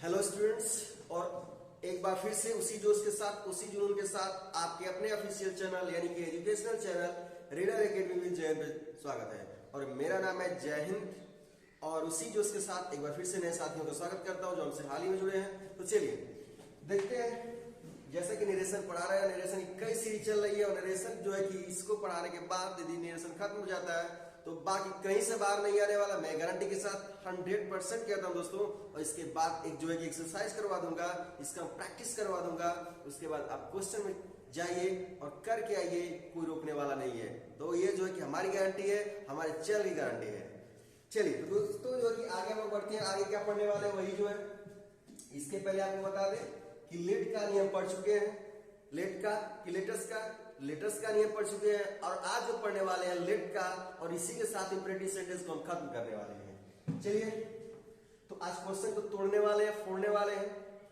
Hello students, और एक बार फिर से उसी जोश के साथ, उसी जुनून के साथ आपके अपने ऑफिशियल चैनल यानी कि educational channel reader academy with जय पे स्वागत है। और मेरा नाम है जय हिंद, और उसी जोश के साथ एक बार फिर से नए साथियों का स्वागत करता हूं जो हमसे हाल ही में जुड़े हैं। तो चलिए देखते हैं, जैसा कि नरेशन पढ़ा रहे हैं, नरेशन की कई सीरीज चल रही है और नरेशन जो है कि इसको पढ़ाने के बाद यदि नरेशन खत्म हो जाता है तो बाकी कहीं से बाहर नहीं आने वाला, मैं गारंटी के साथ 100% कहता हूं दोस्तों। और इसके बाद एक जो है कि एक्सरसाइज करवा दूंगा, इसका प्रैक्टिस करवा दूंगा, उसके बाद आप क्वेश्चन में जाइए और करके आइए, कोई रोकने वाला नहीं है। तो ये जो है कि हमारी गारंटी है, हमारे चैनल की गारंटी है। चलिए तो दोस्तों जो है कि आगे हम बढ़ते हैं, आगे क्या पढ़ने वाले हैं वही जो है। इसके पहले आपको बता दें कि लेट का नियम पढ़ चुके हैं, लेट का कि लेटस का नियम पढ़ चुके हैं, और आज जो पढ़ने वाले हैं लेट का, और इसी के साथ इंपेरेटिव सेंटेंस को हम खत्म करने वाले हैं। चलिए तो आज क्वेश्चन को तोड़ने वाले हैं, फोड़ने वाले हैं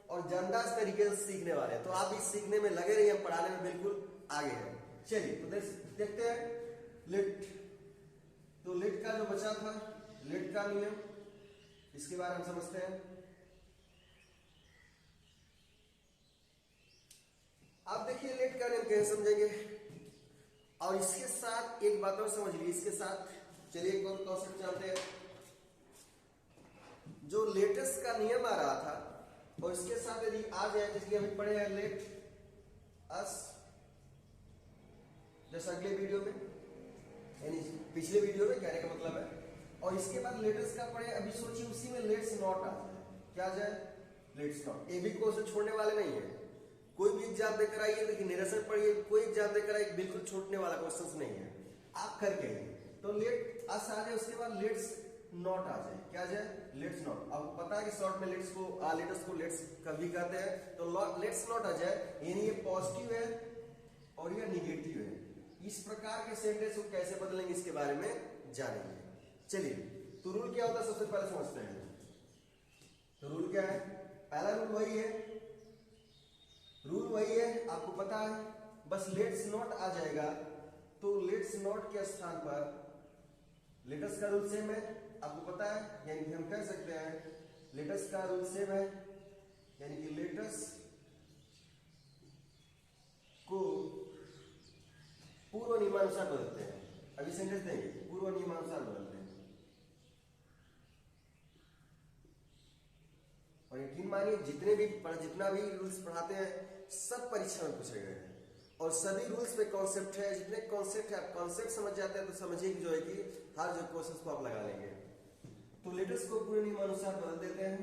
और जानदार तरीके से सीखने वाले हैं। तो आप इस सीखने में लगे रहिए, पढ़ाने में बिल्कुल आगे हैं। चलिए तो देखते हैं लेट। तो लेट का जो बचा था, लेट का नियम, इसके बारे में समझते हैं। आप देखिए लेट का नियम कैसे समझेंगे, और इसके साथ एक बात और समझ लीजिए। इसके साथ चलिए एक और कॉन्सेप्ट जानते हैं। जो लेटेस्ट का नियम आ रहा था और इसके साथ यदि आ जाए, जैसे अभी पढ़े हैं लेट अस, जैसे अगले वीडियो में यानी पिछले वीडियो में कहने का मतलब है, और इसके बाद लेटेस्ट का पढ़े, अभी सोचिए उसी में लेट्स नॉट आ जाए। क्या आ जाए? Let's not. ये भी क्वेश्चन छोड़ने वाले नहीं है। कोई भी एग्जाम देकर आइए, लेकिन निरसन पढ़िए, कोई एग्जाम देकर आइए, बिल्कुल छूटने वाला क्वेश्चन नहीं है। आप करके आइए। तो लेट अस आ जाए, उसके बाद लेट्स नॉट आ जाए। क्या आ जाए? Let's not. अब पता है कि शॉर्ट में लेट्स को लेट्स कभी कहते हैं, तो लेट्स नॉट आ जाए, यानी ये पॉजिटिव है और ये निगेटिव है। इस प्रकार के सेंटेंस को कैसे बदलेंगे इसके बारे में जानेंगे। चलिए तो रूल क्या होता है सबसे पहले समझते हैं। तो रूल क्या है? पहला रूल वही है, आपको पता है, बस लेट्स नॉट आ जाएगा। तो लेट्स नॉट के स्थान पर लेटस का रूल सेम है, आपको पता है, यानी कि हम कह सकते हैं लेटस का रूल सेम है, यानी कि लेटस को पूर्व नियमानुसार बदलते हैं। अभी सेंटेंस देंगे, पूर्व नियमानुसार बदलते हैं। और यकीन मानिए जितना भी रूल्स पढ़ाते हैं सब परीक्षा में पूछे गए हैं, और सभी रूल्स पे कॉन्सेप्ट है। जितने कॉन्सेप्ट है, आप कॉन्सेप्ट समझ जाते हैं तो समझिए कि जो है कि हर जो क्वेश्चन को आप लगा लेंगे। तो लेटेस्ट को पूरे नियमानुसार बदल देते हैं।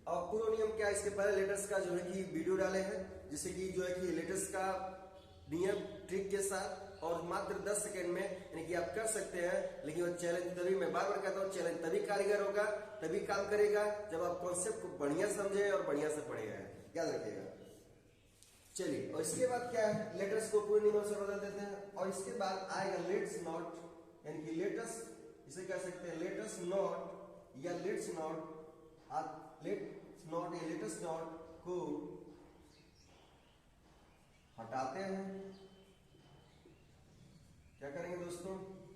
और पूर्व नियम क्या है? इसके पहले लेटेस्ट का जो है कि वीडियो डाले हैं, जिससे कि जो है कि लेटेस्ट का नियम ट्रिक के साथ और मात्र 10 सेकंड में यानी कि आप कर सकते हैं। लेकिन वो चैलेंज तभी, मैं बार बार कहता हूँ, चैलेंज तभी कारीगर होगा, तभी काम करेगा जब आप कॉन्सेप्ट को बढ़िया समझे और बढ़िया से पढ़ेगा। याद रखिएगा। चलिए, और इसके बाद क्या है? लेटर्स को पूरे नियम से बदल देते हैं, और इसके बाद आएगा लेट्स नॉट, यानी कि लेटस, इसे कह सकते हैं लेटस नॉट या लेट्स नॉट। आप लेट्स नॉट या लेटस नॉट को हटाते हैं। क्या करेंगे दोस्तों?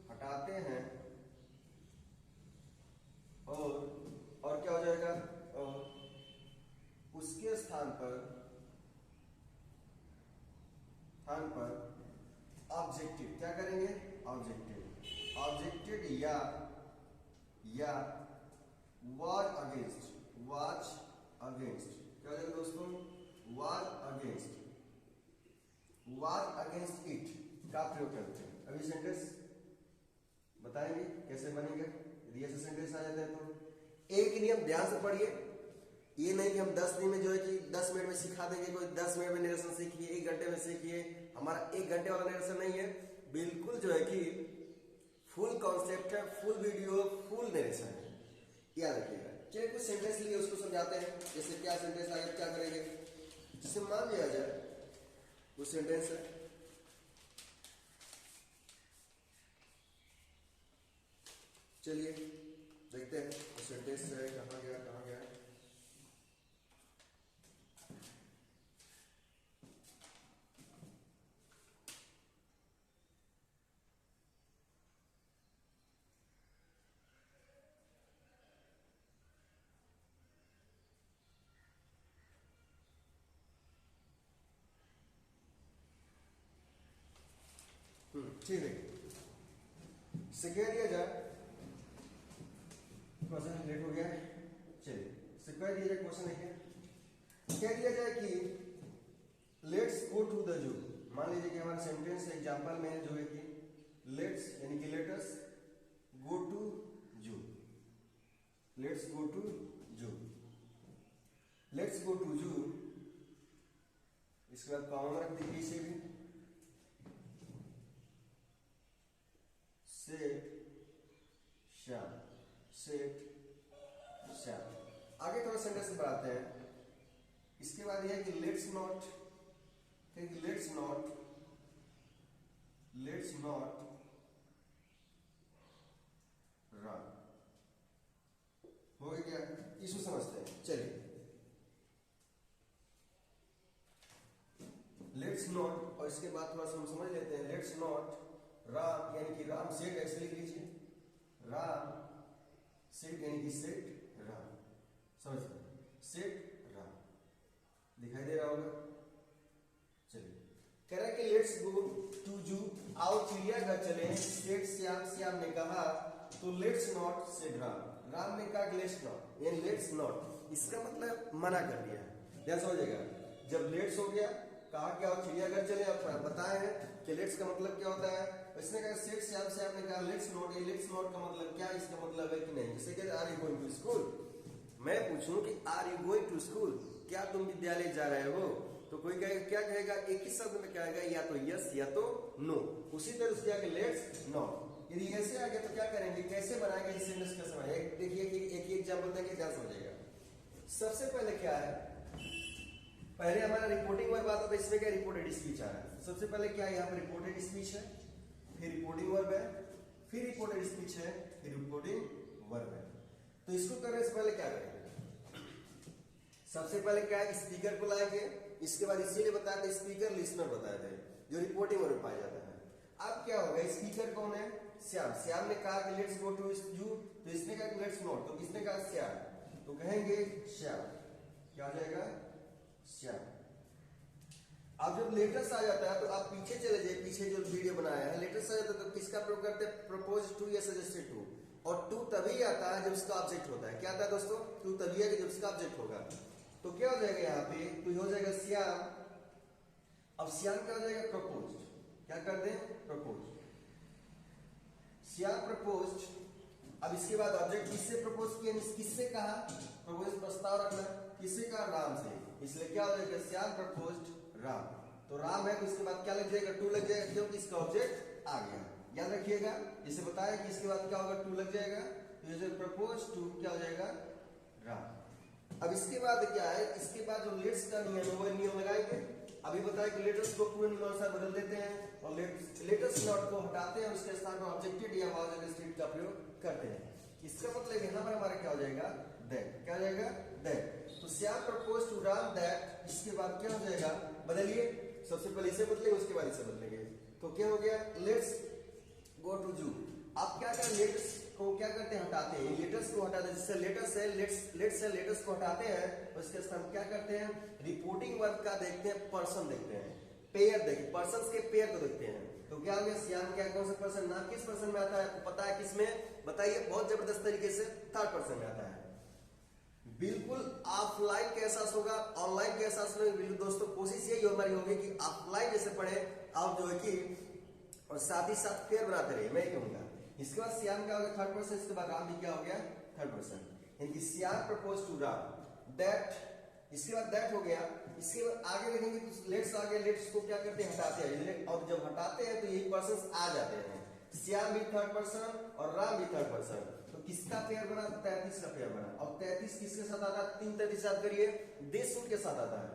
हटाते हैं, और क्या हो जाएगा? और उसके स्थान पर ऑब्जेक्टिव। क्या करेंगे? ऑब्जेक्टेड या वाज अगेंस्ट। क्या हो जाएगा दोस्तों? वाज अगेंस्ट इट का प्रयोग करते हैं। अभी सेंटेंस बताएंगे कैसे बनेगा यदि ऐसे सेंटेंस आ जाते हैं। तो एक नियम ध्यान से पढ़िए, ये नहीं कि हम 10 दिन में जो है कि 10 मिनट में सिखा देंगे, कोई 10 मिनट में नरेशन सीखिए, 1 घंटे में सीखिए। हमारा 1 घंटे वाला नरेशन नहीं है, बिल्कुल जो है कि फुल कॉन्सेप्ट है, फुल वीडियो, फुल नरेशन है। याद रखिएगा। चलिए कुछ सेंटेंस लिए उसको समझाते हैं। जैसे क्या सेंटेंस आगे क्या करेंगे, जिससे मान लिया जाए वो सेंटेंस है। चलिए देखते हैं वो सेंटेंस है कहाँ गया। ठीक है, इससे कह दिया जाए, क्वेश्चन लेट हो गया है, चलिए इससे कह दिया जाए, क्वेश्चन देखिए, कह दिया जाए कि let's go to the zoo. मान लीजिए कि हमारा सेंटेंस एग्जांपल में है जो है कि लेट्स यानी कि लेटस गो टू जू, लेट्स गो टू जू, लेट्स गो टू जू। इसके बाद कॉमन रख दीजिए इसे भी, सेट शैल, सेट शैल। आगे थोड़ा सेंटेंस बढ़ाते हैं। इसके बाद यह है कि let's not, let's not, let's not run. हो गया क्या, इसको समझते हैं। चलिए लेट्स नॉट, और इसके बाद थोड़ा सा हम समझ लेते हैं। लेट्स नॉट राम यानी कि राम सेट, ऐसे लिख लीजिए, राम सेट यानी कि सेट राम, समझ सेट राम, दिखाई दे रहा होगा। चलिए कह रहा है कि लेट्स गो टू जू, आओ चिड़ियाघर चले। सेट श्याम, श्याम ने कहा, तो let's not set Ram, Ram ने कहा लेट्स नॉट, यानी लेट्स नॉट, इसका मतलब मना कर दिया है। ध्यान समझिएगा, जब लेट्स हो गया, कहा कि आओ चिड़ियाघर चले, आप बताए हैं कि लेट्स का मतलब क्या होता है। इसने कहा सेट श्याम, श्याम ने कहा लेट्स नॉट, ये लेट्स नॉट का मतलब क्या, इसका मतलब है कि नहीं। जैसे कि are you going to school, मैं पूछूं कि are you going to school, क्या तुम विद्यालय जा रहे हो, तो कोई कहेगा, क्या कहेगा, एक ही शब्द में कहेगा या तो यस या तो नो। उसी तरह से आगे लेट्स नॉट, यदि ऐसे आ गया तो क्या करेंगे, कैसे बनाएंगे इस सेंटेंस का समय। देखिए एक ही एग्जांपल देंगे, ध्यान समझिएगा। सबसे पहले क्या है, पहले हमारा रिपोर्टिंग वर्ब आता था, इसमें क्या रिपोर्टेड स्पीच आ रहा है। सबसे पहले क्या है, यहाँ पर रिपोर्टेड स्पीच है, फिर रिपोर्टिंग वर्ब है, फिर रिपोर्टेड स्पीच है, फिर रिपोर्टिंग वर्ब है। तो इसको करने से पहले क्या करेंगे, सबसे पहले क्या है, स्पीकर को लाएंगे। इसके बाद इसीलिए बताया था स्पीकर लिसनर बताए थे, जो रिपोर्टिंग वर्ब पाया जाता है। अब क्या होगा, स्पीकर कौन है, श्याम। श्याम ने कहा कि लेट्स गो टू जू, तो इसने कहा लेट्स नॉट, तो किसने कहा, श्याम, तो कहेंगे श्याम, क्या हो जाएगा, श्याम। अब जब लेटर्स आ जाता है तो आप पीछे चले जाइए, पीछे जो वीडियो बनाया है, लेटर्स आ जाता है तो किसका प्रयोग करते हैं, प्रपोज टू या सजेस्टेड टू। और टू तभी आता है जब उसका ऑब्जेक्ट होता है। क्या आता है दोस्तों, टू तभी है जब उसका ऑब्जेक्ट होगा। तो क्या हो जाएगा यहाँ पे, तो हो जाएगा श्याम। अब श्याम क्या हो जाएगा, प्रपोज, क्या कर दें, प्रपोज, श्याम प्रपोज। अब इसके बाद ऑब्जेक्ट किससे प्रपोज किया, किससे कहा, प्रपोज प्रस्ताव रखना, किससे कहा, राम से, इसलिए क्या हो जाएगा, श्याम प्रपोज्ड राम। तो राम है तो इसके बाद क्या लग जाएगा, टू लग जाएगा, क्योंकि इसका ऑब्जेक्ट आ गया। याद रखिएगा, जिसे बताया कि इसके बाद क्या होगा, टू लग जाएगा, तो ये प्रपोज टू क्या हो जाएगा, राम। अब इसके बाद क्या है, इसके बाद जो लेट्स का नियम है वो नियम लगाएंगे। अभी बताया कि लेटर्स को पूरे नियमानुसार बदल देते हैं और लेटर्स नॉट को हटाते हैं, उसके स्थान पर ऑब्जेक्टिव या वाज एंड का प्रयोग करते हैं। इसका मतलब यहाँ पर हमारा क्या हो जाएगा, दैट, क्या हो जाएगा, दैट। तो Shyam propose to Ram that, इसके बाद क्या हो जाएगा, बदलिए, सबसे पहले इसे बदलेंगे, उसके बाद इसे बदलेंगे। तो क्या हो गया, लेट्स गो टू जू। आप क्या करें, लेट्स को क्या करते हैं, हटाते हैं, लेटर्स को हटाते हैं। जिससे लेटर्स है, लेट्स से लेटर्स को हटाते हैं, उसके स्थान क्या करते हैं, रिपोर्टिंग वर्ब का देखते हैं, पर्सन देखते हैं, पेयर देखते, पर्सन के पेयर को देखते हैं। तो क्या हो गया, श्याम क्या, कौन सा पर्सन, नाम किस पर्सन में आता है, आपको पता है किसमें, बताइए, बहुत जबरदस्त तरीके से थर्ड पर्सन में आता है। बिल्कुल ऑफलाइन का एहसास होगा, ऑनलाइन का एहसास होगा। बिल्कुल दोस्तों, कोशिश यही हमारी होगी कि ऑफलाइन जैसे पढ़े आप, जो है कि और साथ ही साथ पेयर बनाते रहिए, मैं कहूंगा। इसके बाद श्याम क्या हो गया, थर्ड पर्सन, इसके बाद राम भी क्या हो गया, थर्ड पर्सन, यानी कि Shyam propose to Ram that, इसके बाद दैट हो गया। इसके बाद आगे देखेंगे तो लेट्स आ गया, लेट्स को क्या करते हैं, हटाते हैं, और जब हटाते हैं तो यही पर्सन आ जाते हैं। श्याम भी थर्ड पर्सन और राम भी थर्ड पर्सन, तो किसका पेयर बना, 33 का पेयर बना। और 33 किसके साथ आता है, 3 33 याद करिए, देश सूट के साथ आता है,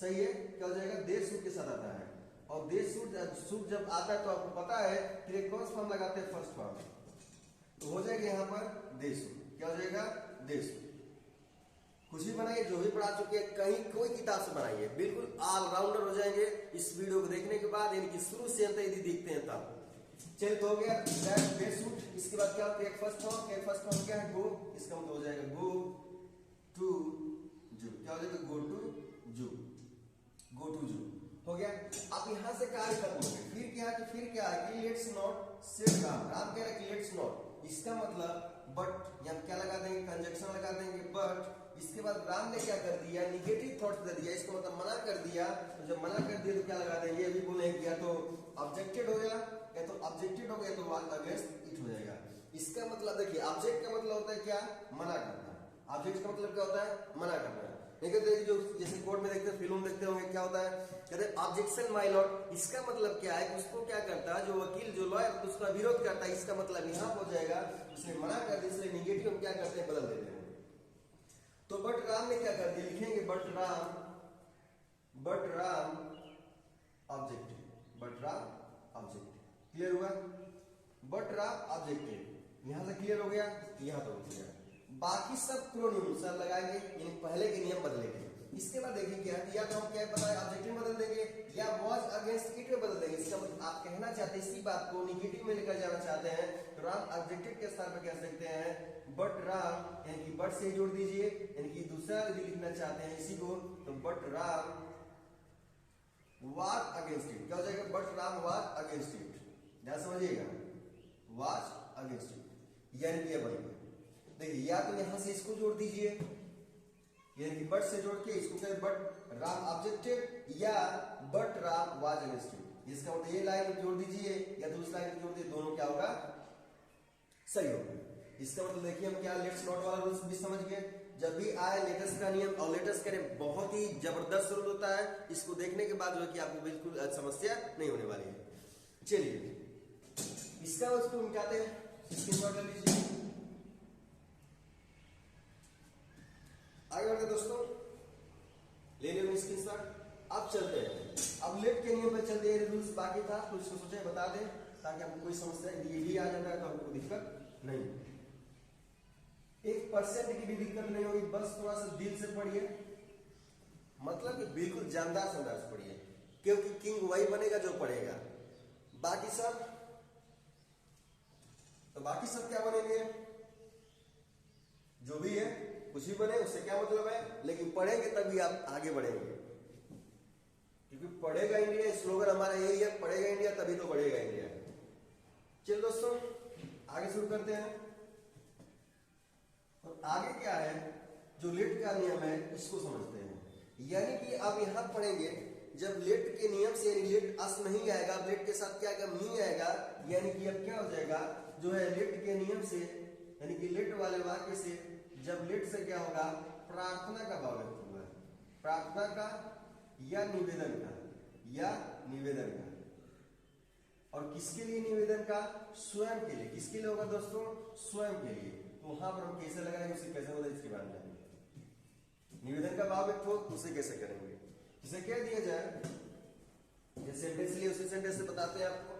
सही है, क्या हो जाएगा, देश सूट के साथ आता है। और देश सूट जब आता है तो आपको पता है कि कौन सा फॉर्म लगाते हैं, फर्स्ट फॉर्म, तो हो जाएगा यहाँ पर देश सूट, क्या हो जाएगा, देश सूट। कुछ भी बनाइए, जो भी पढ़ा चुके हैं, कहीं कोई किताब से बनाइए, बिल्कुल ऑलराउंडर हो जाएंगे इस वीडियो को देखने के बाद, यानी कि शुरू से अंत यदि देखते हैं तब। चलिए तो हो गया दैट सूट। इसके बाद क्या होता है, फर्स्ट फॉर्म क्या है, गो, इसका मतलब हो जाएगा गो टू जू, क्या हो जाएगा, गो टू जू, गो टू जू। हो गया। अब यहाँ से कार्य खत्म हो गया, फिर क्या है कि let's not set Ram, Ram कह रहा है कि लेट्स नॉट, इसका मतलब बट, यहाँ क्या लगा देंगे, कंजक्शन लगा देंगे बट, इसके बाद राम ने क्या कर दिया, निगेटिव थॉट दे दिया, इसका मतलब मना कर दिया। तो जब मना कर दिया तो क्या लगा देंगे, अभी बोलेंगे या तो ऑब्जेक्टेड हो गया, या तो ऑब्जेक्टेड हो गया तो वाज अगेंस्ट इट हो जाएगा। इसका मतलब देखिए, ऑब्जेक्ट का मतलब होता है क्या, मना करना, ऑब्जेक्ट का मतलब क्या होता है, मना करना। नहीं कहते जो जैसे कोर्ट में देखते हैं, फिल्म देखते होंगे, क्या होता है, कहते हैं ऑब्जेक्शन माय लॉर्ड, इसका मतलब क्या है कि उसको क्या करता है, जो वकील जो लॉयर उसका विरोध करता है, इसका मतलब यहाँ हो जाएगा उसने मना कर दिया, इसलिए निगेटिव हम क्या करते हैं, बदल देते हैं। तो बट राम ने क्या कर दिया, लिखेंगे but Ram objective, but Ram objective, clear हुआ, बट राम ऑब्जेक्टिव, यहां से क्लियर हो गया, यहां तो हो गया। बाकी सब प्रोनाउन सर लगाएंगे, यानी पहले के नियम बदलेंगे। इसके बाद देखिए क्या है, या तो हम क्या पता है ऑब्जेक्टिव बदल देंगे या वाज अगेंस्ट इट में बदल देंगे। इसका मतलब आप कहना चाहते हैं इसी बात को निगेटिव में लेकर जाना चाहते हैं, तो राम ऑब्जेक्टिव के स्थान पर कह सकते हैं बट राम, यानी कि बट से जोड़ दीजिए, यानी कि दूसरा यदि लिखना चाहते हैं इसी को, तो but Ram was against it, क्या हो जाएगा, but Ram was against it, ध्यान समझिएगा, वाज अगेंस्ट इट, यानी कि बन गया। देखिए या तो यहां से इसको जोड़ दीजिए, यानी कि बट से जोड़ के इसको कहें बट राम ऑब्जेक्टेड, या but Ram was against it, इसका मतलब ये लाइन जोड़ दीजिए या दूसरी लाइन जोड़ दीजिए, दोनों क्या होगा, सही होगा। इसका मतलब देखिए हम क्या लेट्स नॉट वाला रूल्स भी समझ गए। जब भी आए लेटेस्ट का नियम, और लेटेस्ट करें बहुत ही जबरदस्त रूल होता है, इसको देखने के बाद जो है कि आपको बिल्कुल समस्या नहीं होने वाली है। चलिए इसका उसको मिटाते हैं, स्क्रीनशॉट ले लीजिए, आगे बढ़ते दोस्तों, ले लियो स्क्रीनशॉट। अब चलते हैं, अब लेट के नियम पे चलते हैं, रूल्स बाकी था तो इसको सोचे बता दें ताकि आपको कोई समस्या, ये भी आ जाता है तो आपको दिक्कत नहीं, 1% की भी दिक्कत नहीं होगी, बस थोड़ा सा दिल से पढ़िए, मतलब कि बिल्कुल जानदार समझदार से पढ़िए, क्योंकि किंग वही बनेगा जो पढ़ेगा। बाकी सब तो बाकी सब क्या बनेंगे, जो भी है कुछ भी बने उससे क्या मतलब है, लेकिन पढ़ेंगे तभी आप आगे बढ़ेंगे, क्योंकि पढ़ेगा इंडिया स्लोगन हमारा यही है, पढ़ेगा इंडिया तभी तो बढ़ेगा इंडिया। चलिए दोस्तों आगे शुरू करते हैं, और आगे क्या है, जो लेट का नियम है इसको समझते हैं। यानी कि आप यहां पढ़ेंगे, जब लेट के नियम से यानी लेट अस नहीं आएगा, लेट के साथ क्या मी आएगा, यानी कि अब क्या हो जाएगा, जो है लेट के नियम से, यानी कि लेट वाले वाक्य से जब लेट से क्या होगा, प्रार्थना का भाव व्यक्त होगा, प्रार्थना का या निवेदन का, या निवेदन का, और किसके लिए निवेदन का, स्वयं के लिए, किसके लिए होगा दोस्तों, स्वयं के लिए। तो वहां पर हम कैसे लगाएंगे, उसे कैसे होगा इसके बारे में, निवेदन का भाव व्यक्त हो उसे कैसे करेंगे, इसे कह दिया जाए, जैसे सेंटेंस लिए उसी सेंटेंस से बताते हैं आपको,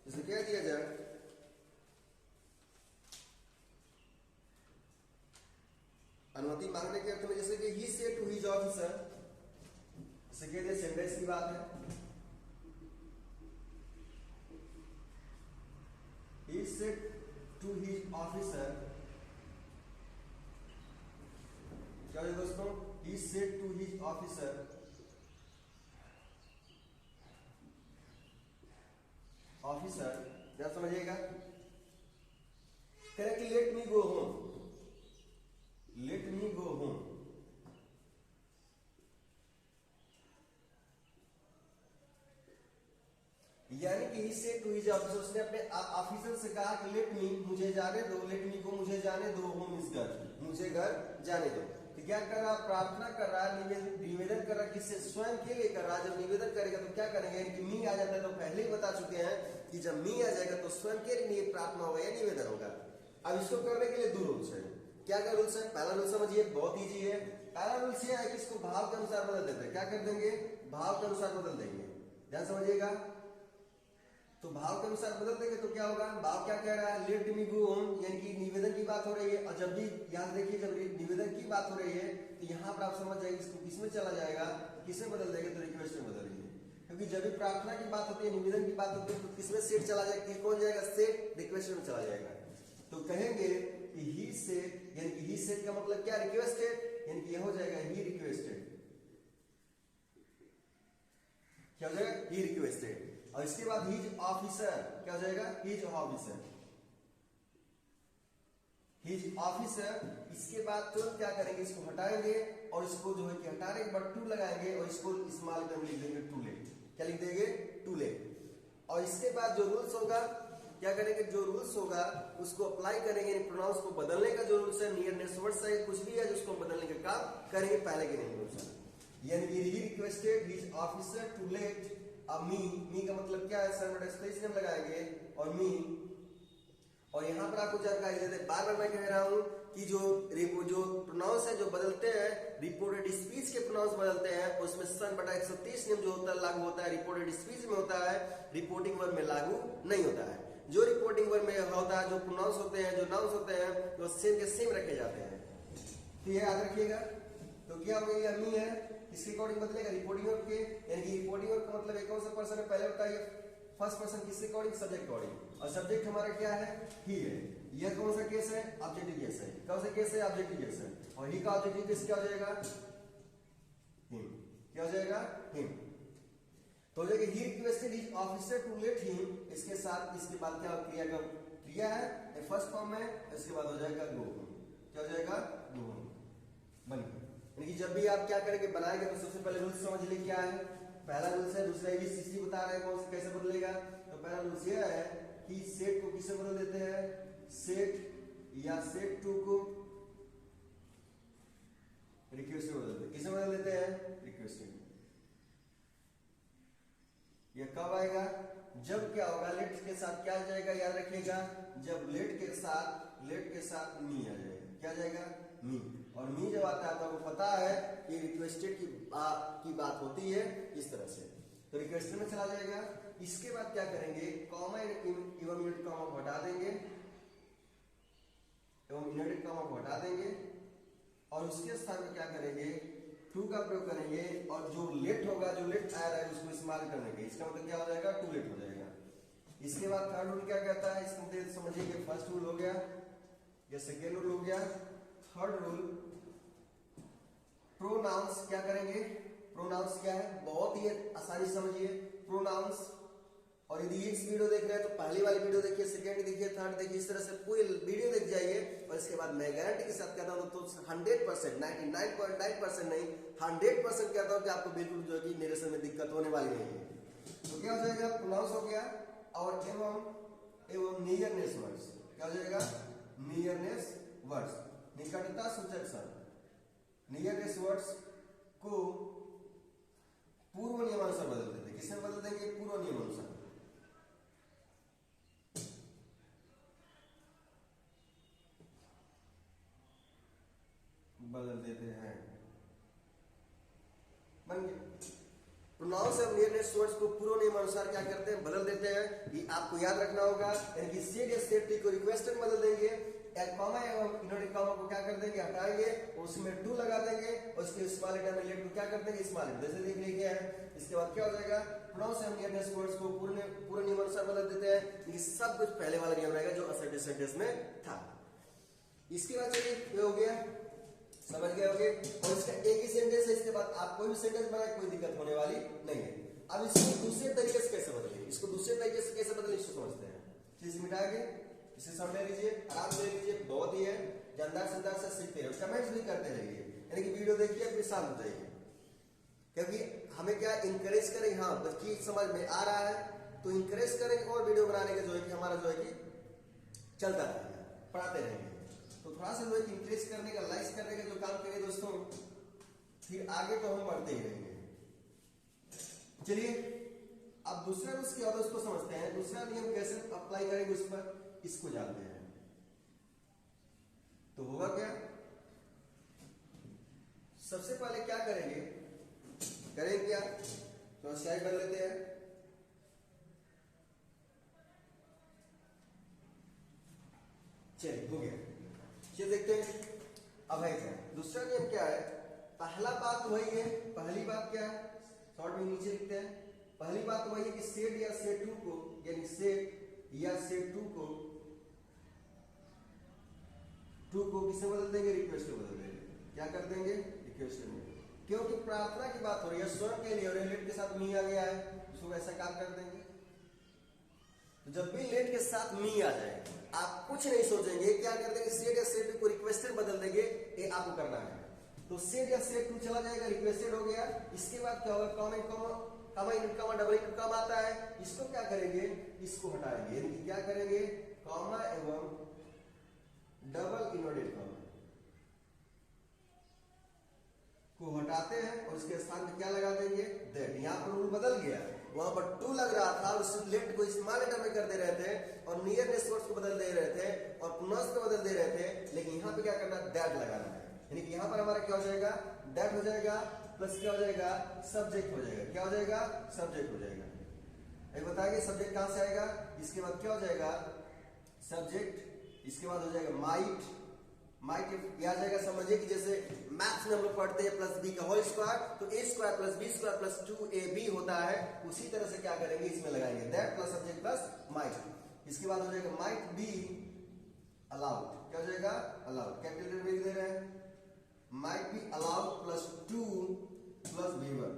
इसे कह दिया जाए अनुमति मांगने के अर्थ में, जैसे कि he said to his officer, इसे कह दिया सेंटेंस की बात है, he said to his officer, क्या है दोस्तों, he said to his officer, officer क्या समझिएगा, correct, let me go home, let me go home, यानी कि he said to his officer, उसने अपने ऑफिसर से कहा कि लेट मी, मुझे जाने दो, लेट मी गो, मुझे जाने दो, होम इज घर, मुझे घर जाने दो। तो क्या कर रहा, प्रार्थना कर रहा है, निवेदन कर रहा है, किससे, स्वयं के लिए कर रहा है। जब निवेदन करेगा तो क्या करेंगे, कि मी आ जाता है, तो पहले ही बता चुके हैं कि जब मी आ जाएगा तो स्वयं के लिए प्रार्थना होगा या निवेदन होगा। अब इसको करने के लिए दो रूल्स है, क्या क्या रूल्स है, पहला रूल समझिए, बहुत ईजी है। पहला रूल्स ये है कि इसको भाव के अनुसार बदल देते हैं, क्या कर देंगे, भाव के अनुसार बदल देंगे, ध्यान समझिएगा। तो भाव के अनुसार बदल देंगे तो क्या होगा, भाव क्या कह रहा है, लेट मी गो होम, यानी कि निवेदन की बात हो रही है, और जब भी याद देखिए जब निवेदन की बात हो रही है तो यहाँ पर आप समझ जाएंगे इसको किसमें चला जाएगा, किसमें बदल देंगे, तो रिक्वेस्ट में बदल देंगे, क्योंकि जब भी प्रार्थना की बात होती है, निवेदन की बात होती है, तो किसमें सेट चला जाएगा, कौन जाएगा, सेट रिक्वेस्ट में चला जाएगा। तो कहेंगे कि ही सेड, यानी कि ही सेड का मतलब क्या, रिक्वेस्टेड, यानी कि यह हो जाएगा ही रिक्वेस्टेड, क्या हो जाएगा, ही रिक्वेस्टेड। और इसके बाद हीज ऑफिसर, क्या हो जाएगा, हीज ऑफिसर, हीज ऑफिसर। इसके बाद तुरंत क्या करेंगे, इसको हटाएंगे और इसको जो है कि हटाने के बाद टू लगाएंगे और इसको स्मॉल लेटर में लिख देंगे टू लेट। क्या लिख देंगे, टू लेट। और इसके बाद जो रूल्स होगा क्या करेंगे, जो रूल्स होगा उसको अप्लाई करेंगे, प्रोनाउंस को बदलने का जो रूल्स है, नियरनेस वर्ड्स है, कुछ भी है जिसको बदलने का काम करेंगे पहले के नहीं रूल्स। यानी कि he requested his officer to let a me का मतलब क्या है, सर स्पेस नेम लगाएंगे और मी। और यहाँ पर आपको जानकारी देते हैं, बार बार मैं कह रहा हूँ कि जो प्रोनाउंस है जो बदलते हैं, रिपोर्टेड स्पीच के प्रोनाउंस बदलते हैं, उसमें सन बटा 130 नियम जो होता है लागू होता है, रिपोर्टेड स्पीच में होता है, रिपोर्टिंग वर्ब में लागू नहीं होता है। जो रिपोर्टिंग वर्ब में होता है, जो प्रोनाउंस होते हैं, जो नाउंस होते हैं, वो सेम के सेम रखे जाते हैं। तो ये याद रखिएगा। तो क्या हो गया, मी है, इसके अकॉर्डिंग बदलेगा रिपोर्टिंग वर्ब के, यानी कि रिपोर्टिंग वर्ब का मतलब एक कौन सा पर्सन है, पहले बताइए, फर्स्ट पर्सन किसके अकॉर्डिंग, सब्जेक्ट अकॉर्डिंग। और सब्जेक्ट हमारा क्या है, ही है। यह कौन सा केस है, ऑब्जेक्टिव केस है। कौन सा केस है, ऑब्जेक्टिव केस है। और ही का ऑब्जेक्टिव केस क्या हो जाएगा, हिम। क्या हो जाएगा, हिम। तो हो जाएगा he requested his officer to let him. इसके साथ इसके बाद क्या क्रिया का क्रिया है, फर्स्ट फॉर्म में, इसके बाद हो जाएगा गो। क्या हो जाएगा, गो बन गया। यानी कि जब भी आप क्या करेंगे, बनाएंगे तो सबसे पहले रूल्स समझ लीजिए क्या है। पहला रूल्स है, दूसरा ABCD बता रहे हैं कौन से कैसे बदलेगा। तो पहला रूल्स ये है कि सेट को किसे बदल देते हैं, सेट या सेट टू को रिक्वेस्ट में बदल देते हैं। किसे बदल देते हैं, रिक्वेस्ट में। ये कब आएगा, जब क्या होगा, लेट के साथ क्या आ जाएगा, याद रखिएगा, जब लेट के साथ मी आ जाएगा। क्या आ जाएगा, मी। और मी जब आता है तो आपको पता है कि रिक्वेस्टेड की बात होती है इस तरह से, तो रिक्वेस्टेड में चला जाएगा। इसके बाद क्या करेंगे, कॉमा एवं यूनिट कॉमा को हटा देंगे, और उसके स्थान पर क्या करेंगे, टू का प्रयोग करेंगे। और जो लेट होगा, जो लेट आ रहा है उसको इस्तेमाल करने के, इसका मतलब क्या हो जाएगा, टू लेट हो जाएगा। इसके बाद थर्ड रूल क्या कहता है, इसको समझिए। फर्स्ट रूल हो गया, या सेकेंड रूल हो गया। थर्ड रूल, प्रोनाउंस क्या करेंगे, प्रोनाउंस क्या है, बहुत ही आसानी समझिए प्रोनाउंस। और यदि इस वीडियो देख रहे हैं तो पहली वाली वीडियो देखिए, सेकंड देखिए, थर्ड देखिए, इस तरह से पूरी वीडियो देख जाइए। और इसके बाद मैं गारंटी के साथ कहता हूं तो 100%, 99.9% नहीं, 100% कहता हूं कि आपको बिल्कुल जो है निरेशन में दिक्कत होने वाली नहीं है। तो क्या हो जाएगा, प्रोनाउंस हो गया। और एवं नियरनेस वर्ड्स, क्या हो जाएगा, नियरनेस वर्ड्स, निकटता सूचक शब्द। नियरनेस वर्ड्स को पूर्व नियमानुसार बदल देते। किससे बदल देंगे, पूर्व नियमानुसार। बदल देते हैं, बन गया। प्रोनाउंस एवं नियरनेस वर्ड्स को पूर्व नियमानुसार क्या करते हैं, बदल देते हैं। ये आपको याद रखना होगा। यानी कि सेट या सेट को रिक्वेस्टेड बदल देंगे, कॉमा एवं इनवर्टेड कॉमा को क्या कर देंगे, हटाएंगे, उसमें टू लगा देंगे, और उसके स्मॉल लेटर में लेट को क्या कर देंगे, स्मॉल लेटर। जैसे देख लीजिए है। इसके बाद क्या हो जाएगा, प्रोनाउंस एवं नियरनेस वर्ड्स को पूर्व नियमानुसार बदल देते हैं। ये सब कुछ पहले वाला नियम रहेगा जो असर्टिव सेंटेंस में था। इसके बाद चलिए हो गया, समझ गए होंगे। और इसका एक ही सेंटेंस है, इसके बाद आप कोई भी सेंटेंस बनाए, कोई दिक्कत होने वाली नहीं है। अब इसको दूसरे तरीके से कैसे बदलेंगे, इसको दूसरे तरीके से कैसे बदलें, इसको समझते हैं। चीज मिटा के इसे समझ लीजिए, आराम से लीजिए, बहुत ही है, जानदार से सीखते रहिए, कमेंट्स भी करते रहिए। यानी कि वीडियो देखिए, फिर शांत हो जाइए, क्योंकि हमें क्या इंकरेज करें, हाँ बच्ची समझ में आ रहा है तो इंकरेज करेंगे और वीडियो बनाने का जो है कि हमारा जो है कि चलता रहेगा, पढ़ाते रहेंगे। तो थोड़ा सा जो है इंकरेज करने का, लाइक करने का जो काम करिए दोस्तों, फिर आगे तो हम बढ़ते ही रहेंगे। चलिए अब दूसरा रूल्स क्या होता है उसको समझते हैं। दूसरा नियम कैसे अप्लाई करेंगे उस पर, इसको जानते हैं। तो होगा क्या, सबसे पहले क्या करेंगे क्या, तो स्याही कर लेते हैं। चलिए हो गया, ये देखते हैं। अब है क्या, दूसरा नियम क्या है, पहला बात वही है। पहली बात क्या है, शॉर्ट में नीचे लिखते हैं। पहली बात वही है कि सेट या सेट टू को, यानी सेट या सेट टू को किसे बदल देंगे, रिक्वेस्ट में बदल देंगे। क्या कर देंगे, रिक्वेस्ट में। क्योंकि प्रार्थना की बात हो रही है स्वर्ण के लिए और लेट के साथ मी आ गया है, उसको ऐसा काम कर देंगे। तो जब भी लेट के साथ मी आ जाए आप कुछ नहीं सोचेंगे, क्या कर देंगे, सेट या सेट को रिक्वेस्टेड बदल देंगे, ये आपको करना है। तो सेट या सेट टू चला जाएगा, रिक्वेस्टेड हो गया। इसके बाद क्या होगा, comma into comma double into comma आता है, इसको क्या करेंगे, इसको हटाएंगे, यानी कि क्या करेंगे, कॉमा एवं डबल इनवर्टेड कॉमा को हटाते हैं और उसके स्थान पे क्या लगा देंगे, दैट। यहाँ पर रूल बदल गया, वहां पर टू लग रहा था, उस लेट को स्मॉल लेटर में कर दे रहे थे और नियरनेस वर्ड्स को बदल दे रहे थे और पुनः को बदल दे रहे थे, लेकिन यहाँ पे क्या करना, दैट लगाना है। यानी कि यहाँ पर हमारा क्या हो जाएगा, दैट हो जाएगा, प्लस क्या हो जाएगा, सब्जेक्ट हो जाएगा। क्या हो जाएगा, सब्जेक्ट हो जाएगा। अभी बताएंगे सब्जेक्ट कहां से आएगा, इसके बाद क्या हो जाएगा, सब्जेक्ट, इसके बाद हो जाएगा माइट। माइट आ जाएगा, समझिए कि जैसे मैथ्स में हम लोग पढ़ते हैं प्लस बी का होल स्क्वायर, तो A square plus B square plus 2ab होता है, उसी तरह से क्या करेंगे, इसमें लगाएंगे that plus subject plus might. इसके बाद हो जाएगा माइट बी अलाउड। क्या हो जाएगा, अलाउड, कैपिटल लेटर में दे रहे हैं, might be allowed plus 2 plus वीवर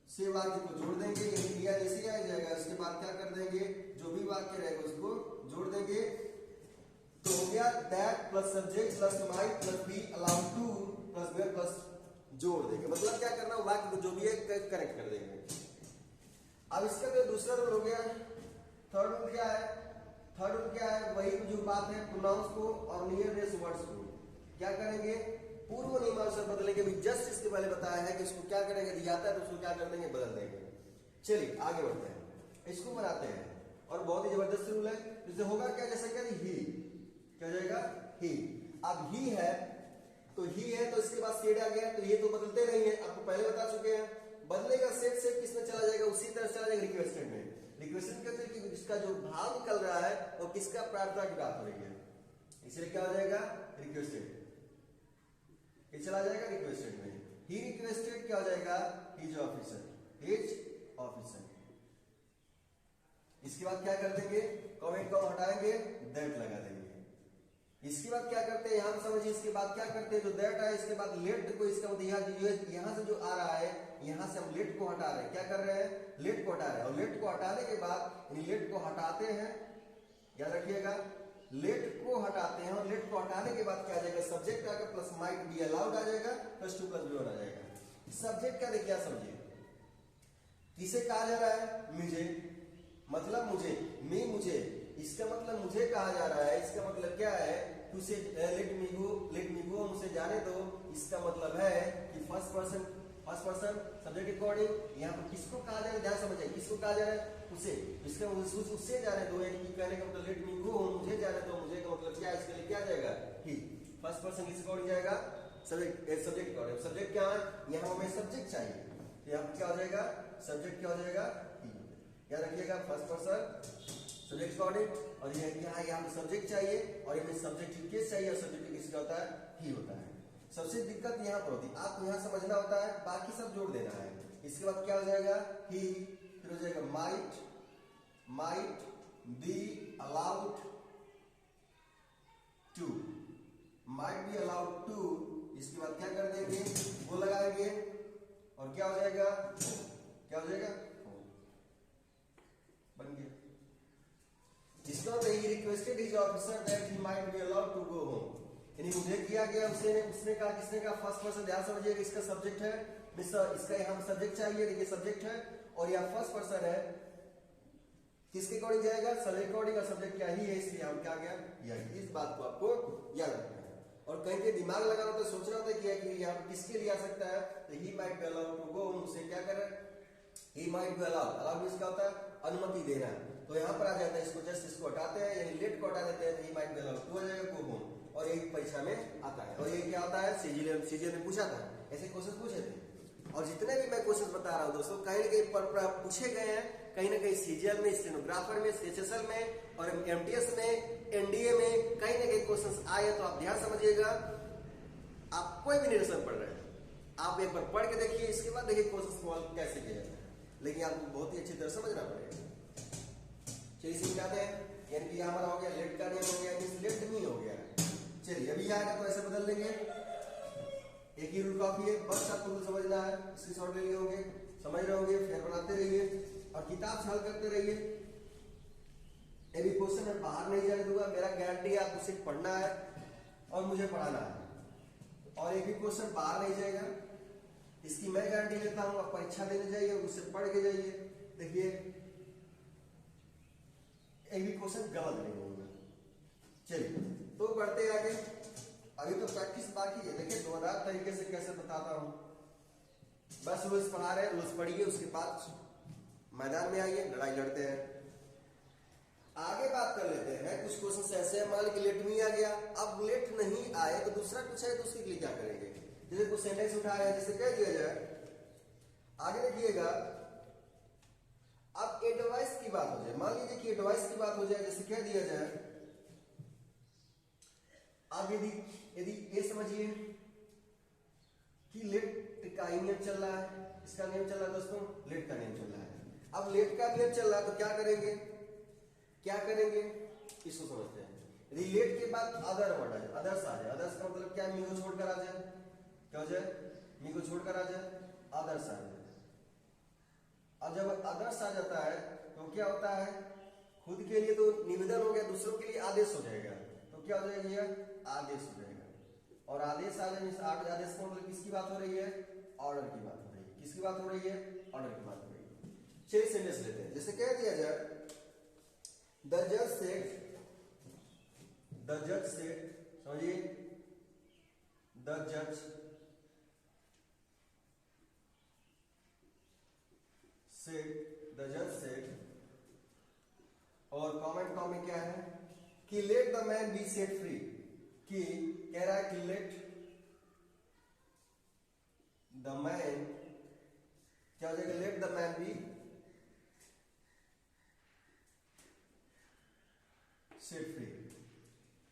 से वाक्य को जोड़ देंगे, ये ऐसे आ जाएगा। इसके बाद क्या कर देंगे, जो भी वाक्य रहेगा उसको जोड़ देंगे, तो हो गया that plus subject plus might plus be allowed 2 plus वीवर प्लस जोड़ देंगे। मतलब क्या करना, वाक्य को जो भी है कनेक्ट कर देंगे। अब इसका जो दूसरा रूल हो गया, थर्ड रूल क्या है, थर्ड रूल क्या है, वही जो बात है प्रोनाउंस को और नियरनेस वर्ड्स को क्या करेंगे, पूर्व नियमानुसार बदलेंगे। भी जस्ट इसके पहले बताया है कि इसको क्या करेंगे, दिया जाता है तो उसको क्या कर देंगे, बदल देंगे। चलिए आगे बढ़ते हैं, इसको बनाते हैं और बहुत ही जबरदस्त रूल है। जैसे होगा क्या, जैसे क्या, ही क्या हो जाएगा, ही। अब ही है तो ही है, तो इसके बाद सेट आ गया, तो ये तो बदलते नहीं है, आपको पहले बता चुके हैं। बदलेगा सेट से किसमें चला जाएगा, उसी तरह चला जाएगा रिक्वेस्टेड में। रिक्वेस्टेड कहते हैं कि इसका जो भाव निकल रहा है वो किसका, प्रार्थना की बात हो रही है, इसलिए क्या हो जाएगा, रिक्वेस्टेड, ये चला जाएगा रिक्वेस्टेड में। ही रिक्वेस्टेड क्या हो जाएगा, हिज ऑफिसर, हिज ऑफिसर। इसके बाद क्या कर देंगे, कमेंट को हटाएंगे, दैट लगा देंगे। इसके बाद क्या करते हैं, यहां समझिए, इसके बाद क्या करते हैं, जो दैट है इसके बाद लेट को, इसका मतलब यहां से जो आ रहा है, यहां से हम लेट को हटा रहे हैं। क्या कर रहे हैं, लेट को हटा रहे हैं। और लेट को हटाने के बाद लेट को हटाते हैं, याद रखिएगा, लेट को हटाते हैं और लेट को हटाने के बाद क्या आ जाएगा, सब्जेक्ट आकर प्लस माइट बी अलाउड आ जाएगा प्लस 2 प्लस वीवर आ जाएगा। सब्जेक्ट क्या देखिए, समझिए किसे कहा जा रहा है, मुझे, मतलब मुझे, मी मुझे, इसका मतलब मुझे कहा जा रहा है। इसका मतलब क्या है, उसे लेट मी गो, मुझे जाने दो। इसका मतलब है कि फर्स्ट पर्सन सब्जेक्ट अकॉर्डिंग यहाँ पर किसको कहा जा रहा है, ध्यान समझिए, किसको कहा जा रहा है, उसे। इसका मतलब उससे जाने दो, यानी कि कहने का मतलब लेट मी गो, मुझे जाने दो, मुझे का मतलब क्या, इसके लिए क्या जाएगा, ही। फर्स्ट पर्सन किस अकॉर्डिंग जाएगा, सब्जेक्ट अकॉर्डिंग। सब्जेक्ट क्या है, यहाँ हमें सब्जेक्ट चाहिए, तो यहाँ क्या हो जाएगा, सब्जेक्ट क्या हो जाएगा, ही। याद रखिएगा, फर्स्ट पर्सन सब्जेक्ट अकॉर्डिंग, और ये यहाँ सब्जेक्ट चाहिए और ये सब्जेक्ट केस चाहिए, और सब्जेक्ट किसका होता है, ही होता है। सबसे दिक्कत यहाँ पर होती है, आपको यहाँ समझना होता है, बाकी सब जोड़ देना है। इसके बाद क्या हो जाएगा, ही, फिर हो जाएगा might be allowed to, might be allowed to. इसके बाद क्या कर देंगे, वो लगाएंगे और क्या हो जाएगा, क्या हो जाएगा, बन गया। इसका मतलब he requested his officer that he might be allowed to go home, यानी मुझे किया गया, उसने कहा, किसने कहा, फर्स्ट पर्सन। ध्यान समझिएगा, इसका सब्जेक्ट है, इसका यहाँ सब्जेक्ट चाहिए, देखिए सब्जेक्ट है और यहाँ फर्स्ट पर्सन है, किसके अकॉर्डिंग जाएगा, सब्जेक्ट अकॉर्डिंग, का सब्जेक्ट क्या ही है, इसलिए हम क्या गया, यही। इस बात को आपको याद रखना है और कहीं पे दिमाग लगाना होता है, सोचना होता है कि यहाँ पे किसके लिए आ सकता है, तो he might be allowed to go, उसे क्या कर रहा है, ही माइट बी अलाउड इसका होता है अनुमति देना, तो यहाँ पर आ जाता है, इसको जस्ट इसको हटाते हैं, यानी लेट को हटा देते हैं, तो he might be allowed to हो जाएगा, गो होम। और यही परीक्षा में आता है, और ये क्या होता है, सीजीएल में पूछा था, ऐसे क्वेश्चन पूछे थे। और जितने भी मैं क्वेश्चन बता रहा हूँ दोस्तों, कहीं ना कहीं पूछे गए हैं, कहीं ना कहीं सीजीएल में, स्टेनोग्राफर में, सीएचएसएल में और एमटीएस में, एनडीए में कहीं ना कहीं क्वेश्चन आए, तो आप ध्यान समझिएगा। आप कोई भी निरसन पढ़ रहे हैं, आप एक बार पढ़ के देखिए, इसके बाद देखिए क्वेश्चन सॉल्व कैसे किया जाता है, लेकिन आपको बहुत ही अच्छी तरह समझना पड़ेगा। चलिए समझाते हैं, यानी कि हमारा हो गया लेट का नियम हो गया, लेट नहीं हो गया। चलिए अभी आएगा तो ऐसे बदल देंगे, एक ही रूल काफी है, बस आपको रूल समझना है, स्क्रीनशॉट ले लिए होंगे, समझ रहे होंगे, फिर बनाते रहिए और किताब से हल करते रहिए। ये भी क्वेश्चन मैं बाहर नहीं जाने दूंगा, मेरा गारंटी है आपको सिर्फ पढ़ना है और मुझे पढ़ाना है, और एक भी क्वेश्चन बाहर नहीं जाएगा, इसकी मैं गारंटी लेता हूं। आप परीक्षा देने जाइए, उससे पढ़ के जाइए, देखिए एक भी क्वेश्चन गलत नहीं होगा। चलिए तो बढ़ते आगे, अभी तो प्रैक्टिस बाकी है। देखिए 2000 तरीके से कैसे बताता हूं, बस रूल्स पढ़ा रहे हैं, रूल्स पढ़िए, उसके बाद मैदान में आइए, लड़ाई लड़ते हैं। आगे बात कर लेते हैं, कुछ क्वेश्चन ऐसे हैं, मान लीजिए लेट में आ गया, अब लेट नहीं आए तो दूसरा कुछ है तो उसके लिए क्या करेंगे। जैसे कुछ सेंटेंस उठाया है, जैसे कह दिया जाए, आगे देखिएगा, अब एडवाइस की बात हो जाए, मान लीजिए कि एडवाइस की बात हो जाए, जैसे कह दिया जाए, अब यदि ये समझिए कि लेट का नियम चल रहा है, इसका नियम चल रहा है दोस्तों, लेट का नियम चल रहा है। अब लेट का नियम चल रहा है तो क्या करेंगे, क्या करेंगे, इसको समझते हैं। यदि लेट के बाद अदर वर्ड आ जाए, अदर्स आ जाए, अदर्स का मतलब क्या, मी को छोड़कर आ जाए, क्या हो जाए, मी को छोड़कर आ जाए, अदर्स आ जाए। और जब अदर्स आ जाता है तो क्या होता है, खुद के लिए तो निवेदन हो गया, दूसरों के लिए आदेश हो जाएगा, तो क्या हो जाएगा, आदेश हो जाएगा। और आदेश आ जाए, आदेश का मतलब किसकी बात हो रही है, ऑर्डर की बात हो रही है, किसकी बात हो रही है, ऑर्डर की बात हो रही है। चलिए सेंटेंस लेते हैं, जैसे कह दिया जाए, द जज सेड, समझिए, द जज सेड, और कॉमेंट में क्या है कि let the man B set free, कि कह रहा है कि लेट द मैन, क्या हो जाएगा, let the man B set free.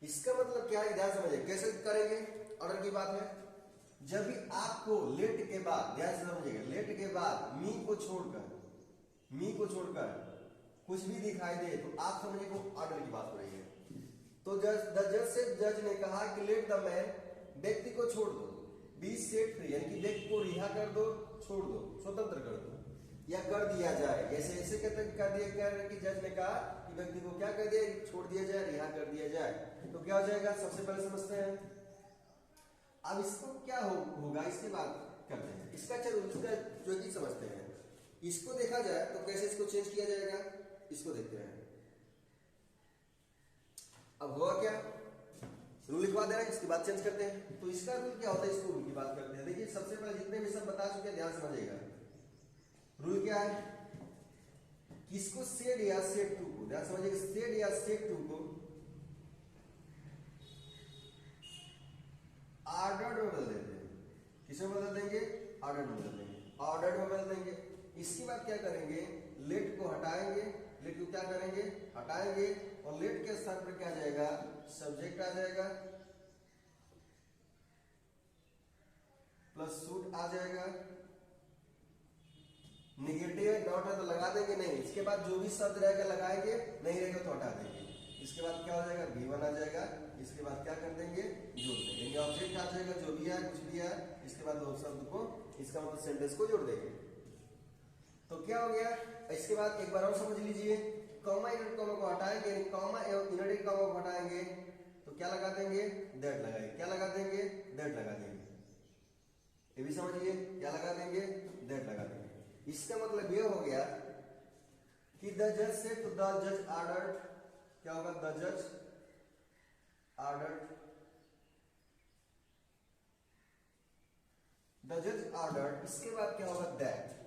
इसका मतलब क्या है, ध्यान समझिए, कैसे करेंगे, ऑर्डर की बात है। जब भी आपको लेट के बाद, ध्यान से समझिएगा, लेट के बाद मी को छोड़कर कुछ भी दिखाई दे तो आप समझिए वो ऑर्डर की बात हो रही है। तो जज ने कहा कि लेट द मैन, व्यक्ति को छोड़ दो, बी सेट फ्री, यानी कि व्यक्ति को रिहा कर दो, छोड़ दो, स्वतंत्र कर दो, या कर दिया जाए। ऐसे ऐसे कर दिया, कह रहे कि जज ने कहा कि व्यक्ति को क्या कर दिया, छोड़ दिया जाए, रिहा कर दिया जाए, तो क्या हो जाएगा, सबसे पहले समझते हैं। अब इसको क्या होगा, इसके बाद करते हैं, इसका चलो, इसका जो कि समझते हैं। इसको देखा जाए तो कैसे इसको चेंज किया जाएगा, इसको देखते हैं। अब हुआ क्या, रूल लिखवा दे रहे हैं, इसके बाद चेंज करते हैं। तो इसका रूल क्या होता है, इसको रूल की बात करते हैं। देखिए सबसे पहले जितने भी सब बता चुके हैं, ध्यान समझिएगा। रूल क्या है, किसको, सेड या सेड टू को, ध्यान समझिएगा, सेड या सेड टू को ऑर्डर में बदल देते हैं। किसमें बदल देंगे, ऑर्डर में बदल देंगे, ऑर्डर में बदल देंगे। इसके बाद क्या करेंगे, लेट को हटाएंगे, लेट को क्या करेंगे, हटाएंगे, और लेट के स्थान पर क्या आ जाएगा, सब्जेक्ट आ जाएगा, प्लस सूट आ जाएगा। निगेटिव नॉट है तो लगा देंगे नहीं, इसके बाद जो भी शब्द रहेगा लगाएंगे, नहीं रहेगा तो हटा देंगे। इसके बाद क्या हो जाएगा, V1 आ जाएगा, इसके बाद क्या कर देंगे, जोड़ देंगे, ऑब्जेक्ट आ जाएगा, जो भी है कुछ भी है, इसके बाद दो शब्द को, इसका मतलब सेंटेंस को जोड़ देंगे। तो क्या हो गया, इसके बाद एक बार और समझ लीजिए, कॉमा इनवर्टेड कॉमा को हटाएंगे, कॉमा एवं इनवर्टेड कॉमा को हटाएंगे तो क्या लगा देंगे, दैट लगाएंगे, क्या लगा देंगे, दैट लगा देंगे। ये भी समझिए, क्या लगा देंगे, दैट लगा देंगे। इसका मतलब ये हो गया कि द जज से, तो द जज ऑर्डर्ड, क्या होगा, द जज ऑर्डर्ड, द जज ऑर्डर्ड। इसके बाद क्या होगा, दैट,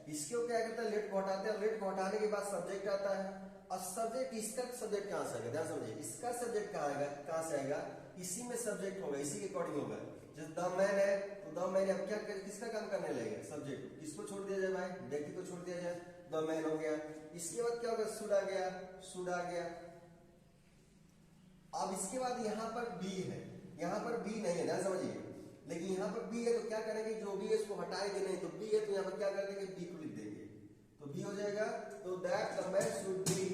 इसको क्या करता है, लेट को हटाते हैं, लेट को हटाने के बाद सब्जेक्ट आता है, और सब्जेक्ट, इसका सब्जेक्ट कहां से आएगा, ध्यान समझिए, इसका सब्जेक्ट कहां से आएगा, इसी में सब्जेक्ट होगा, इसी के अकॉर्डिंग होगा। जैसे द मैन है तो द मैन अब क्या किसका काम करने लगेगा, सब्जेक्ट, किसको छोड़ दिया जाए भाई, व्यक्ति को छोड़ दिया जाए, द मैन हो गया। इसके बाद क्या होगा, शुड आ गया, शुड आ गया। अब इसके बाद यहां पर बी है, यहां पर बी नहीं है, ध्यान समझिए, लेकिन यहां पर बी है तो क्या करेंगे, जो भी है इसको हटाएंगे नहीं, तो बी है तो यहां पर क्या कर देंगे, बी को लिख देंगे, तो बी हो जाएगा। तो that the man should be,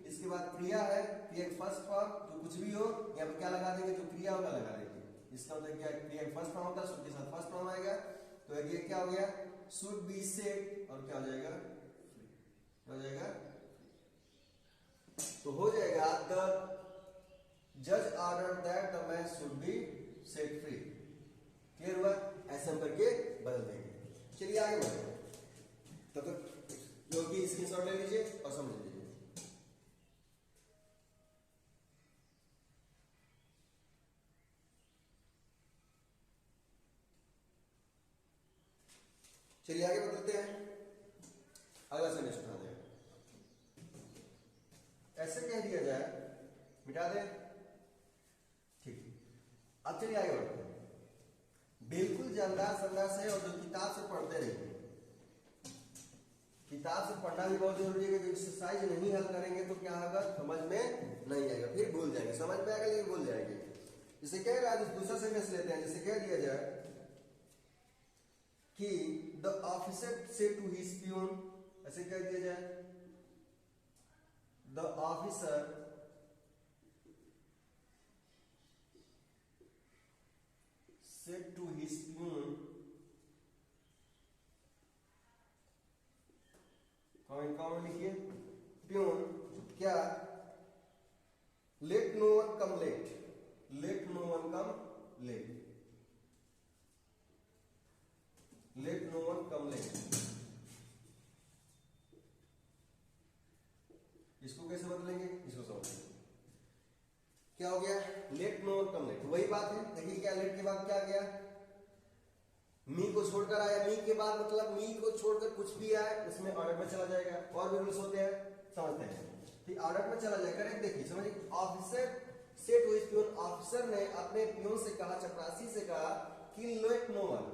इसके बाद क्रिया है, क्रिएट फर्स्ट फॉर्म, जो कुछ भी हो यहाँ पे क्या लगा देंगे, जो क्रिया होगा लगा देंगे। इसका मतलब क्या, क्रिएट फर्स्ट फॉर्म होता है, शुड के साथ फर्स्ट फॉर्म आएगा, तो ये क्या हो गया, शुड बी सेट, और क्या हो जाएगा, हो जाएगा, तो हो जाएगा द जज order that the man should be set free. Clear हुआ? ऐसे हम करके बदल देंगे। चलिए आगे बढ़ते, तब तक जो कि स्क्रीनशॉट ले लीजिए और समझ लीजिए। चलिए आगे बढ़ते हैं, अगला सेंटेंस उठा दें, ऐसे कह दिया जाए, मिटा दें, ठीक। अब चलिए आगे बढ़ते हैं। बिल्कुल जानदार संदार से और जो किताब से पढ़ते रहिए। किताब से पढ़ना भी बहुत जरूरी है, एक्सरसाइज नहीं हल करेंगे तो क्या होगा, समझ में नहीं आएगा, फिर भूल जाएंगे, समझ में आएगा लेकिन भूल जाएंगे। जैसे कह रहा है, दूसरा सेंटेंस लेते हैं, जैसे कह दिया जाए कि the officer said to his peon, ऐसे कह दिया जाए, द ऑफिसर said to his peon, comment लिखिए, प्यून क्या, let no one come late, let no one come late, let no one come late. इसको कैसे बदलेंगे, इसको समझेंगे। क्या हो गया, let no one come late, वही बात है। देखिए क्या, लेट के बाद क्या गया, मी को छोड़कर आया, मी के बाद मतलब मी को छोड़कर कुछ भी आए उसमें ऑर्डर में चला जाएगा, और भी रूल्स होते हैं, समझते हैं। ठीक, ऑर्डर में चला जाएगा। करेक्ट, देखिए समझिए, ऑफिसर से टू हिज प्यून, ऑफिसर ने अपने प्यून से कहा, चपरासी से कहा कि लेट नो वन,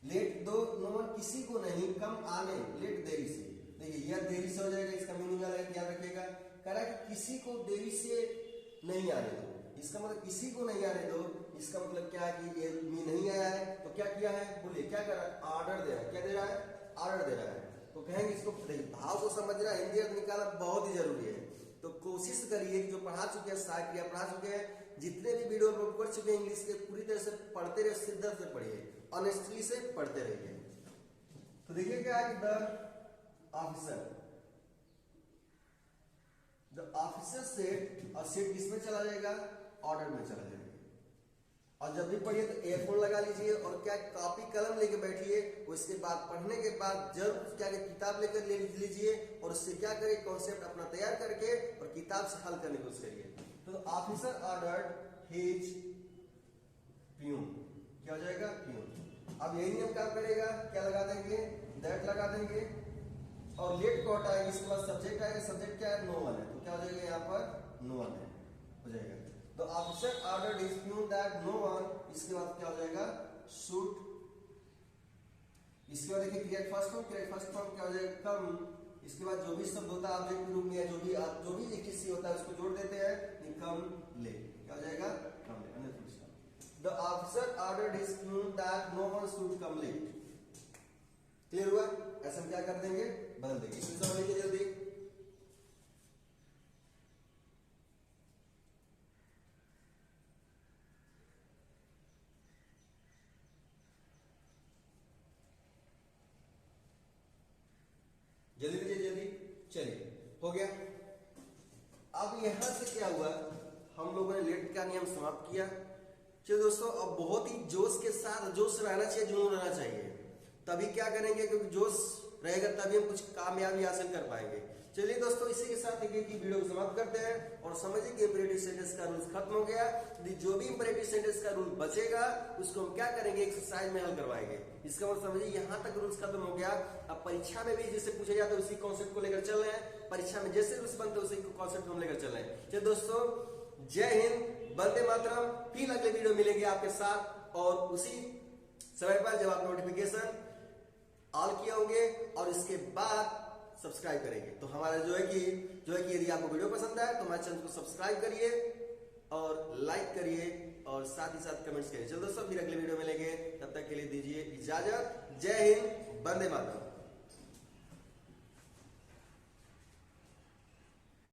लेट दो नो वन, किसी को नहीं, कम आने, लेट देरी से। देखिए यह देरी से हो जाएगा, इसका मीनिंग अलग ध्यान रखिएगा। कह रहा है कि किसी को देरी से नहीं आने दो, इसका मतलब किसी को नहीं आने दो, इसका मतलब क्या है कि ये मी नहीं आया है, तो क्या किया है, बोलिए क्या कर रहा है, ऑर्डर दे रहा है। क्या दे रहा है, ऑर्डर दे रहा है। तो कहेंगे इसको, भाव को समझना, हिंदी अर्थ निकालना बहुत ही जरूरी है। तो कोशिश करिए, जो पढ़ा चुके हैं, सहायक क्रिया पढ़ा चुके हैं, जितने भी वीडियो अपलोड कर चुके हैं इंग्लिश के, पूरी तरह से पढ़ते रहिए, शिद्दत से पढ़िए, ऑनेस्टली से पढ़ते रहिए। तो देखिए क्या है, the officer, the officer said, और सेड किसमें चला जाएगा, ऑर्डर में चला जाएगा। और जब भी पढ़िए तो एयरफोन लगा लीजिए और क्या, कॉपी कलम लेके बैठिए। उसके बाद पढ़ने के बाद जरूर क्या, किताब लेकर ले लीजिए और उससे क्या करिए, कॉन्सेप्ट अपना तैयार करके और किताब से हल करने की कोशिश करिए। तो ऑफिसर ऑर्डर्ड हिज प्यून, क्या हो जाएगा, प्यून। अब यही नियम काम करेगा, क्या लगा देंगे, दैट लगा देंगे, और लेट को हटाएंगे, इसके बाद सब्जेक्ट आएगा, सब्जेक्ट क्या है, नो वन है, तो क्या हो जाएगा, यहाँ पर नो वन है, हो जाएगा। तो officer ordered his peon that no one, इसके बाद क्या हो जाएगा, शुड, इसके बाद देखिए create first form, create first form क्या हो जाएगा, कम, इसके बाद जो भी शब्द होता है ऑब्जेक्ट के रूप में, जो भी एक किसी होता है उसको जोड़ देते हैं, कम ले, क्या हो जाएगा, कम ले, अन्य full stop. The officer ordered his peon that no one should come late. Clear हुआ? ऐसा हम क्या कर देंगे, बदल देंगे। इसमें समझ लीजिए जल्दी, जल्दी लीजिए जल्दी। चलिए हो गया। अब यहां से क्या हुआ, हम लोगों ने लेट का नियम समाप्त किया। चलिए दोस्तों, अब बहुत ही जोश के साथ, जोश रहना चाहिए, जुनून रहना चाहिए, तभी क्या करेंगे, क्योंकि जोश रहेगा तभी हम कुछ कामयाबी हासिल कर पाएंगे। चलिए दोस्तों, इसी के साथ एक की वीडियो को समाप्त करते हैं और समझिए कि इंपरेटिव सेंटेंस का रूल खत्म हो गया। जो भी इंपरेटिव सेंटेंस का रूल बचेगा उसको हम क्या करेंगे, एक्सरसाइज में हल करवाएंगे। इसका मतलब समझिए यहाँ तक रूल्स खत्म हो गया। अब परीक्षा में भी जैसे पूछा जाता है उसी कॉन्सेप्ट को लेकर चल रहे हैं, परीक्षा में जैसे रूल्स बनते हैं उसी कॉन्सेप्ट को हम लेकर चल रहे हैं। चलिए दोस्तों, जय हिंद, वंदे मातरम। फिर अगले वीडियो मिलेंगे आपके साथ और उसी समय पर जब आप नोटिफिकेशन ऑल किए होंगे और इसके बाद सब्सक्राइब करेंगे। तो हमारा जो है कि यदि आपको वीडियो पसंद आए तो हमारे चैनल को सब्सक्राइब करिए और लाइक करिए और साथ ही साथ कमेंट्स करिए। चलो दोस्तों, फिर अगले वीडियो में मिलेंगे, तब तक के लिए दीजिए इजाजत। जय हिंद, वंदे मातरम।